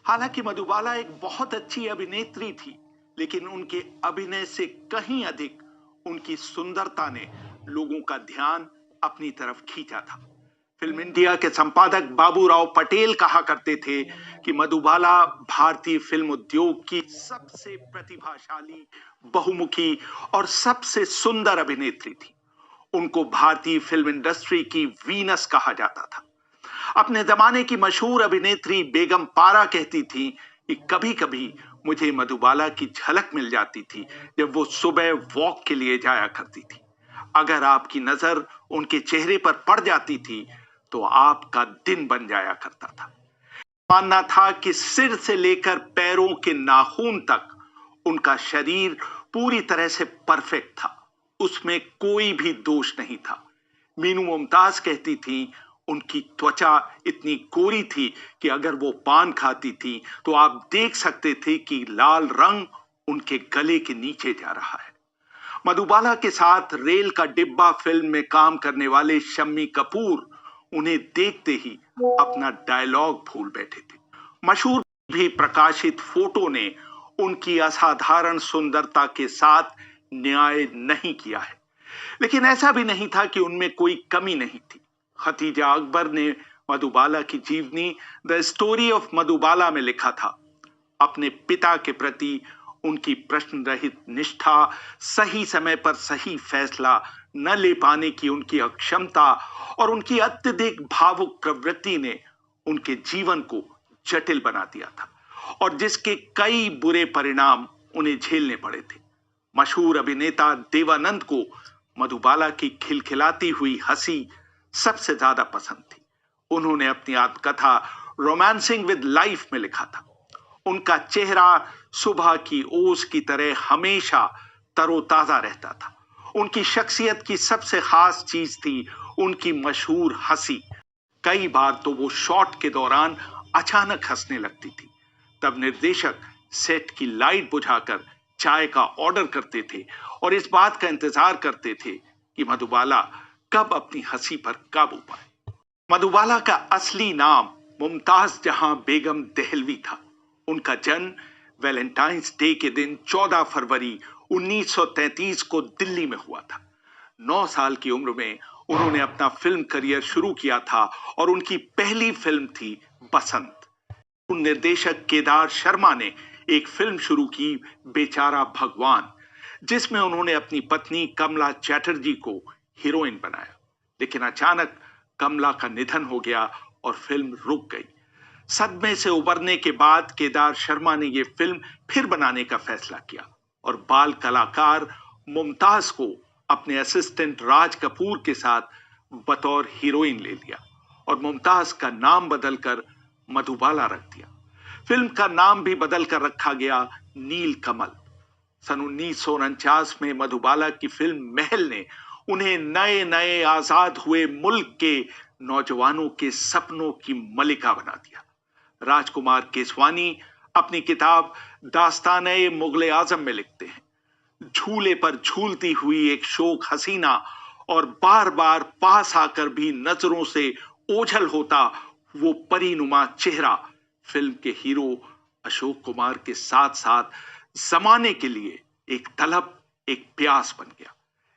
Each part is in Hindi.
हालांकि मधुबाला एक बहुत अच्छी अभिनेत्री थी, लेकिन उनके अभिनय से कहीं अधिक उनकी सुंदरता ने लोगों का ध्यान अपनी तरफ खींचा था। फिल्म इंडिया के संपादक बाबूराव पटेल कहा करते थे कि मधुबाला भारतीय फिल्म उद्योग की सबसे प्रतिभाशाली, बहुमुखी और सबसे सुंदर अभिनेत्री थी। उनको भारतीय फिल्म इंडस्ट्री की वीनस कहा जाता था। अपने जमाने की मशहूर अभिनेत्री बेगम पारा कहती थी कि कभी कभी मुझे मधुबाला की झलक मिल जाती थी जब वो सुबह वॉक के लिए जाया करती थी। अगर आपकी नजर उनके चेहरे पर पड़ जाती थी तो आपका दिन बन जाया करता था। मानना था कि सिर से लेकर पैरों के नाखून तक उनका शरीर पूरी तरह से परफेक्ट था, उसमें कोई भी दोष नहीं था। मीनू मुमताज कहती थी उनकी त्वचा इतनी गोरी थी कि अगर वो पान खाती थी तो आप देख सकते थे कि लाल रंग उनके गले के नीचे जा रहा है। मधुबाला के साथ रेल का डिब्बा फिल्म में काम करने वाले शम्मी कपूर उन्हें देखते ही अपना डायलॉग भूल बैठे थे। मशहूर भी प्रकाशित फोटो ने उनकी असाधारण सुंदरता के साथ न्याय नहीं किया है, लेकिन ऐसा भी नहीं था कि उनमें कोई कमी नहीं थी। खतीजा अकबर ने मधुबाला की जीवनी द स्टोरी ऑफ मधुबाला में लिखा था, अपने पिता के प्रति उनकी प्रश्न रहित निष्ठा, सही समय पर सही फैसला न ले पाने की उनकी अक्षमता और उनकी अत्यधिक भावुक प्रवृत्ति ने उनके जीवन को जटिल बना दिया था और जिसके कई बुरे परिणाम उन्हें झेलने पड़े थे। मशहूर अभिनेता देवानंद को मधुबाला की खिलखिलाती हुई हंसी सबसे ज्यादा पसंद थी। उन्होंने अपनी आत्मकथा रोमांसिंग विद लाइफ में लिखा था, उनका चेहरा सुबह की ओस की तरह हमेशा तरोताजा रहता था। उनकी शख्सियत की सबसे खास चीज थी उनकी मशहूर हंसी। कई बार तो वो शॉट के दौरान अचानक हंसने लगती थी। तब निर्देशक सेट की लाइट बुझाकर चाय का ऑर्डर करते थे और इस बात का इंतजार करते थे कि मधुबाला कब अपनी हंसी पर काबू पाए। मधुबाला का असली नाम मुमताज जहां बेगम देहलवी था। उनका जन्म वैलेंटाइंस डे के दिन 14 फरवरी 1933 को दिल्ली में हुआ था। 9 साल की उम्र में उन्होंने अपना फिल्म करियर शुरू किया था और उनकी पहली फिल्म थी बसंत। निर्देशक केदार शर्मा ने एक फिल्म शुरू की, बेचारा भगवान, जिसमें उन्होंने अपनी पत्नी कमला चैटर्जी को हीरोइन बनाया। लेकिन अचानक कमला का निधन हो गया और फिल्म रुक गई। सदमे से उबरने के बाद केदार शर्मा ने यह फिल्म फिर बनाने का फैसला किया और बाल कलाकार मुमताज को अपने असिस्टेंट राज कपूर के साथ बतौर हीरोइन ले लिया और मुमताज का नाम बदलकर मधुबाला रख दिया। फिल्म का नाम भी बदलकर रखा गया नील कमल। सन 1949 में मधुबाला की फिल्म महल ने उन्हें नए नए आजाद हुए मुल्क के नौजवानों के सपनों की मलिका बना दिया। राजकुमार केसवानी अपनी किताब दास्तान-ए मुगले आजम में लिखते हैं, झूले पर झूलती हुई एक शोक हसीना और बार बार पास आकर भी नजरों से ओझल होता वो परीनुमा चेहरा फिल्म के हीरो अशोक कुमार के साथ साथ जमाने के लिए एक तलब, एक प्यास बन गया।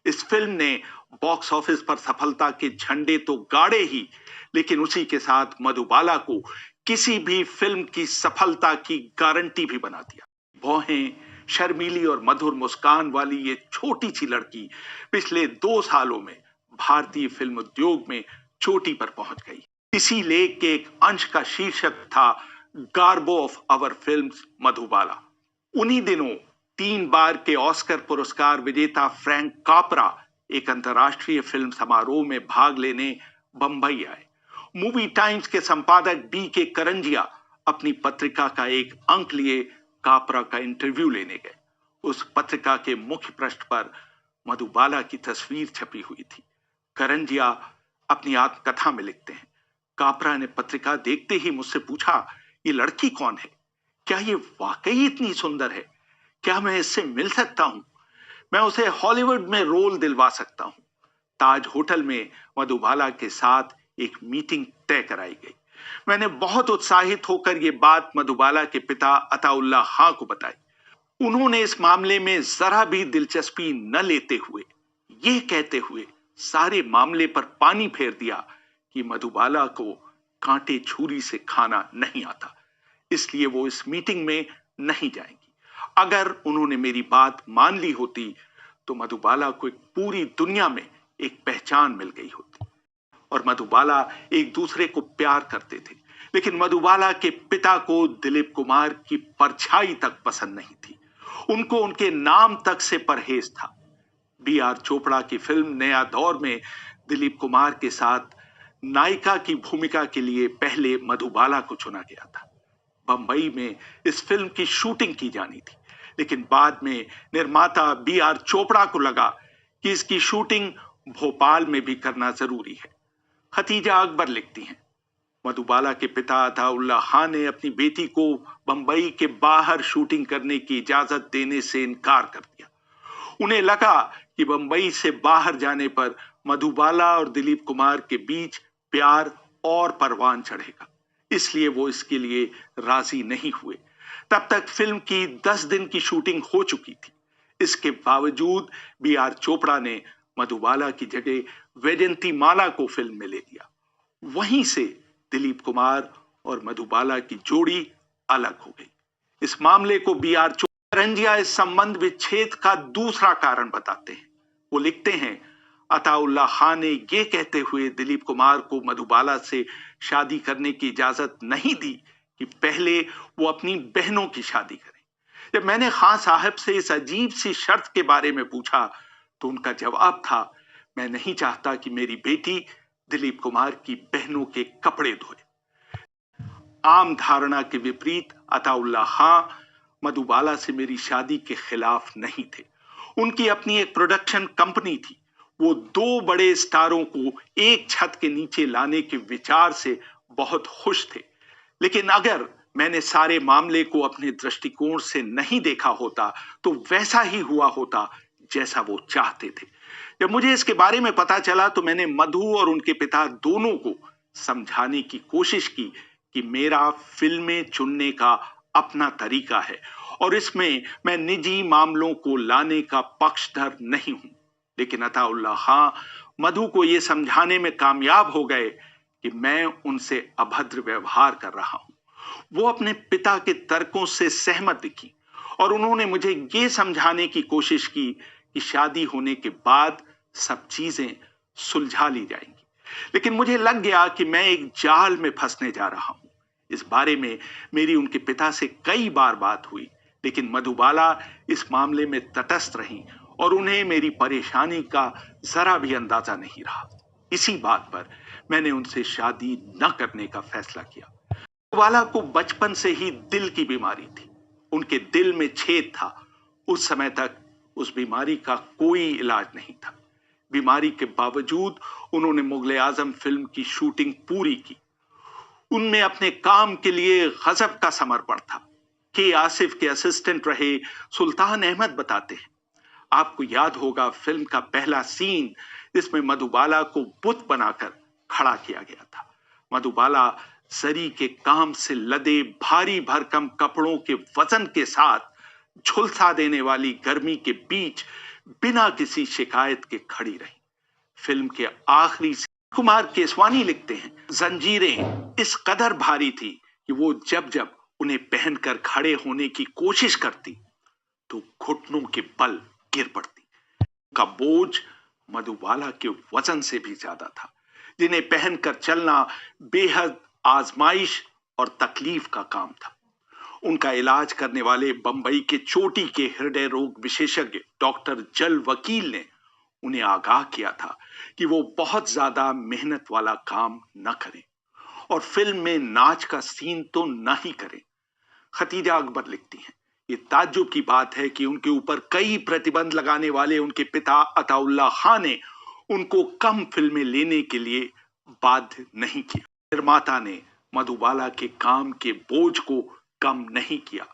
इस फिल्म ने बॉक्स ऑफिस पर सफलता के झंडे तो गाड़े ही, लेकिन उसी के साथ मधुबाला को किसी भी फिल्म की सफलता की गारंटी भी बना दिया। भौहें, शर्मीली और मधुर मुस्कान वाली ये छोटी सी लड़की पिछले 2 सालों में भारतीय फिल्म उद्योग में चोटी पर पहुंच गई। इसी लेख के एक अंश का शीर्षक था Garbo of our films Madhubala. उन्हीं दिनों 3 बार के ऑस्कर पुरस्कार विजेता फ्रैंक कापरा एक अंतर्राष्ट्रीय फिल्म समारोह में भाग लेने बंबई आए। मूवी टाइम्स के संपादक बी के करंजिया अपनी पत्रिका का एक अंक लिए कापरा का इंटरव्यू लेने गए। उस पत्रिका के मुख्य पृष्ठ पर मधुबाला की तस्वीर छपी हुई थी। करंजिया अपनी आत्मकथा में लिखते हैं, कापरा ने पत्रिका देखते ही मुझसे पूछा, ये लड़की कौन है? क्या ये वाकई इतनी सुंदर है? क्या मैं इससे मिल सकता हूं? मैं उसे हॉलीवुड में रोल दिलवा सकता हूं। ताज होटल में मधुबाला के साथ एक मीटिंग तय कराई गई। मैंने बहुत उत्साहित होकर ये बात मधुबाला के पिता अताउल्लाह खां को बताई। उन्होंने इस मामले में जरा भी दिलचस्पी न लेते हुए, ये कहते हुए सारे मामले पर पानी फेर दिया कि मधुबाला को कांटे छुरी से खाना नहीं आता, इसलिए वो इस मीटिंग में नहीं जाएंगी। अगर उन्होंने मेरी बात मान ली होती तो मधुबाला को एक पूरी दुनिया में एक पहचान मिल गई होती। और मधुबाला एक दूसरे को प्यार करते थे, लेकिन मधुबाला के पिता को दिलीप कुमार की परछाई तक पसंद नहीं थी। उनको उनके नाम तक से परहेज था। B.R. चोपड़ा की फिल्म नया दौर में दिलीप कुमार के साथ नायिका की भूमिका के लिए पहले मधुबाला को चुना गया था। बंबई में इस फिल्म की शूटिंग की जानी थी, लेकिन बाद में निर्माता B.R. चोपड़ा को लगा कि इसकी शूटिंग भोपाल में भी करना जरूरी है। खतीजा अकबर लिखती हैं, मधुबाला के पिता अताउल्लाह खां ने अपनी बेटी को बंबई के बाहर शूटिंग करने की इजाजत देने से इनकार कर दिया। उन्हें लगा कि बंबई से बाहर जाने पर मधुबाला और दिलीप कुमार के बीच प्यार और परवान चढ़ेगा, इसलिए वो इसके लिए राजी नहीं हुए। तब तक फिल्म की 10 दिन की शूटिंग हो चुकी थी। इसके बावजूद B.R. चोपड़ा ने मधुबाला की जगह वैजयंती माला को फिल्म में ले लिया। वहीं से दिलीप कुमार और मधुबाला की जोड़ी अलग हो गई। इस मामले को B.R. रंजिया इस संबंध विच्छेद का दूसरा कारण बताते हैं। वो लिखते हैं, अताउल्लाह खां ने ये कहते हुए दिलीप कुमार को मधुबाला से शादी करने की इजाजत नहीं दी कि पहले वो अपनी बहनों की शादी करें। जब मैंने खां साहब से इस अजीब सी शर्त के बारे में पूछा तो उनका जवाब था, मैं नहीं चाहता कि मेरी बेटी दिलीप कुमार की बहनों के कपड़े धोए। आम धारणा के विपरीत अताउल्लाह खां मधुबाला से मेरी शादी के खिलाफ नहीं थे। उनकी अपनी एक प्रोडक्शन कंपनी थी। वो 2 बड़े स्टारों को एक छत के नीचे लाने के विचार से बहुत खुश थे। लेकिन अगर मैंने सारे मामले को अपने दृष्टिकोण से नहीं देखा होता तो वैसा ही हुआ होता जैसा वो चाहते थे। जब मुझे इसके बारे में पता चला तो मैंने मधु और उनके पिता दोनों को समझाने की कोशिश की कि मेरा फिल्में चुनने का अपना तरीका है और इसमें मैं निजी मामलों को लाने का पक्षधर नहीं हूं। लेकिन अताउल्लाह खां मधु को यह समझाने में कामयाब हो गए कि मैं उनसे अभद्र व्यवहार कर रहा हूं। वो अपने पिता के तर्कों से सहमत दिखी और उन्होंने मुझे ये समझाने की कोशिश की कि शादी होने के बाद सब चीजें सुलझा ली जाएंगी। लेकिन मुझे लग गया कि मैं एक जाल में फंसने जा रहा हूं। इस बारे में मेरी उनके पिता से कई बार बात हुई, लेकिन मधुबाला इस मामले में तटस्थ रहीं और उन्हें मेरी परेशानी का जरा भी अंदाजा नहीं रहा। इसी बात पर मैंने उनसे शादी न करने का फैसला किया। मधुबाला को बचपन से ही दिल की बीमारी थी। उनके दिल में छेद था। उस समय तक उस बीमारी का कोई इलाज नहीं था। बीमारी के बावजूद उन्होंने मुगले आजम फिल्म की शूटिंग पूरी की। उनमें अपने काम के लिए गजब का समर्पण था। के आसिफ के असिस्टेंट रहे सुल्तान अहमद बताते हैं, आपको याद होगा फिल्म का पहला सीन जिसमें मधुबाला को बुत बनाकर खड़ा किया गया था। मधुबाला सरी के काम से लदे भारी भरकम कपड़ों के वजन के साथ झुलसा देने वाली गर्मी के बीच बिना किसी शिकायत के खड़ी रही। फिल्म के आखिरी कुमार केसवानी लिखते हैं, जंजीरें इस कदर भारी थी कि वो जब जब उन्हें पहनकर खड़े होने की कोशिश करती तो घुटनों के बल गिर पड़ती। का बोझ मधुबाला के वजन से भी ज्यादा था, जिन्हें पहनकर चलना बेहद आजमाइश और तकलीफ का काम था। उनका इलाज करने वाले बंबई के चोटी के हृदय रोग विशेषज्ञ डॉक्टर जल वकील ने उन्हें आगाह किया था कि वो बहुत ज्यादा मेहनत वाला काम न करें और फिल्म में नाच का सीन तो न ही करें। खतीजा अकबर लिखती हैं, ये ताज्जुब की बात है कि उनके ऊपर कई प्रतिबंध लगाने वाले उनके पिता अताउल्लाह खां ने उनको कम फिल्में लेने के लिए बाध्य नहीं किया। निर्माता ने मधुबाला के काम के बोझ को कम नहीं किया।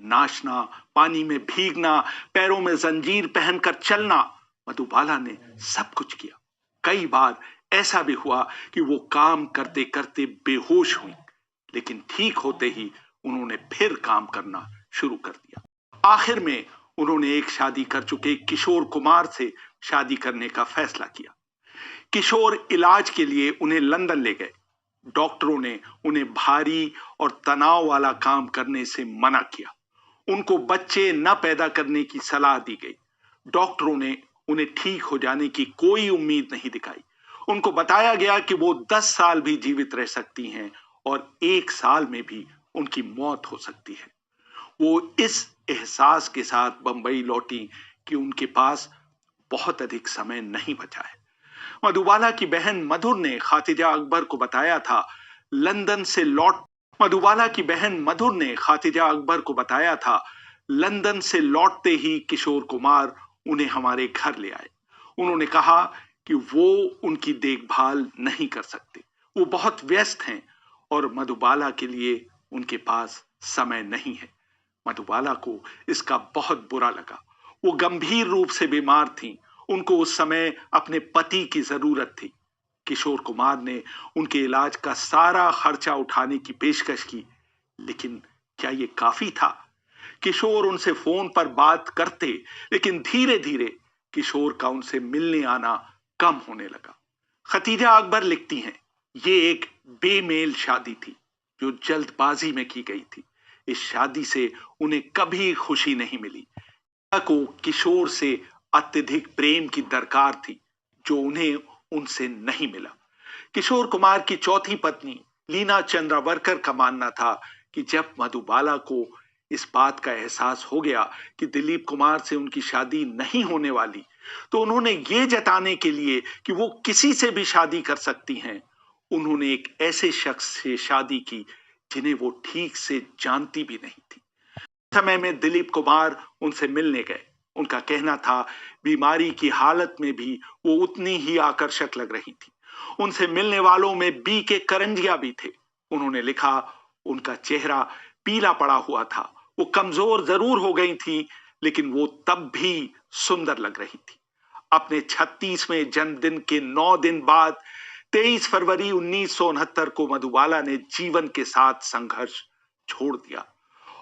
नाचना, पानी में भीगना, पैरों में जंजीर पहनकर चलना, मधुबाला ने सब कुछ किया। कई बार ऐसा भी हुआ कि वो काम करते करते बेहोश हुई, लेकिन ठीक होते ही उन्होंने फिर काम करना शुरू कर दिया। आखिर में उन्होंने एक शादी कर चुके किशोर कुमार से शादी करने का फैसला किया। किशोर इलाज के लिए उन्हें लंदन ले गए। डॉक्टरों ने उन्हें भारी और तनाव वाला काम करने से मना किया। उनको बच्चे न पैदा करने की सलाह दी गई। डॉक्टरों ने उन्हें ठीक हो जाने की कोई उम्मीद नहीं दिखाई। उनको बताया गया कि वो 10 साल भी जीवित रह सकती हैं और 1 साल में भी उनकी मौत हो सकती है। वो इस एहसास के साथ बंबई लौटी कि उनके पास बहुत अधिक समय नहीं बचा है। मधुबाला की बहन मधुर ने खातिजा अकबर को बताया था, लंदन से लौट मधुबाला की बहन मधुर ने खातिजा अकबर को बताया था, लंदन से लौटते ही किशोर कुमार उन्हें हमारे घर ले आए। उन्होंने कहा कि वो उनकी देखभाल नहीं कर सकते, वो बहुत व्यस्त हैं और मधुबाला के लिए उनके पास समय नहीं है। मधुबाला को इसका बहुत बुरा लगा। वो गंभीर रूप से बीमार थीं। उनको उस समय अपने पति की जरूरत थी। किशोर कुमार ने उनके इलाज का सारा खर्चा उठाने की पेशकश की, लेकिन क्या ये काफी था? किशोर उनसे फोन पर बात करते, लेकिन धीरे धीरे किशोर का उनसे मिलने आना कम होने लगा। खतीजा अकबर लिखती हैं, ये एक बेमेल शादी थी जो जल्दबाजी में की गई थी। इस शादी से उन्हें कभी खुशी नहीं मिली। को किशोर से अत्यधिक प्रेम की दरकार थी जो उन्हें उनसे नहीं मिला। किशोर कुमार की चौथी पत्नी लीना चंद्रावरकर का मानना था कि जब मधुबाला को इस बात का एहसास हो गया कि दिलीप कुमार से उनकी शादी नहीं होने वाली, तो उन्होंने ये जताने के लिए कि वो किसी से भी शादी कर सकती हैं, उन्होंने एक ऐसे शख्स से शादी की जिन्हें वो ठीक से जानती भी नहीं थी। समय में दिलीप कुमार उनसे मिलने गए। उनका कहना था, बीमारी की हालत में भी वो उतनी ही आकर्षक लग रही थी। उनसे मिलने वालों में बी के करंजिया भी थे। उन्होंने लिखा, उनका चेहरा पीला पड़ा हुआ था। वो कमजोर जरूर हो गई थी, लेकिन वो तब भी सुंदर लग रही थी। अपने 36वें जन्मदिन के 9 दिन बाद 23 फरवरी 1969 को मधुबाला ने जीवन के साथ संघर्ष छोड़ दिया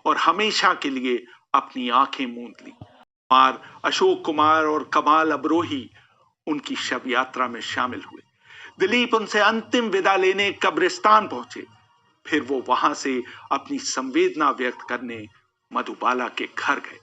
और हमेशा के लिए अपनी आंखें मूंद ली। कुमार, अशोक कुमार और कमाल अब्रोही उनकी शव यात्रा में शामिल हुए। दिलीप उनसे अंतिम विदा लेने कब्रिस्तान पहुंचे। फिर वो वहां से अपनी संवेदना व्यक्त करने मधुबाला के घर गए।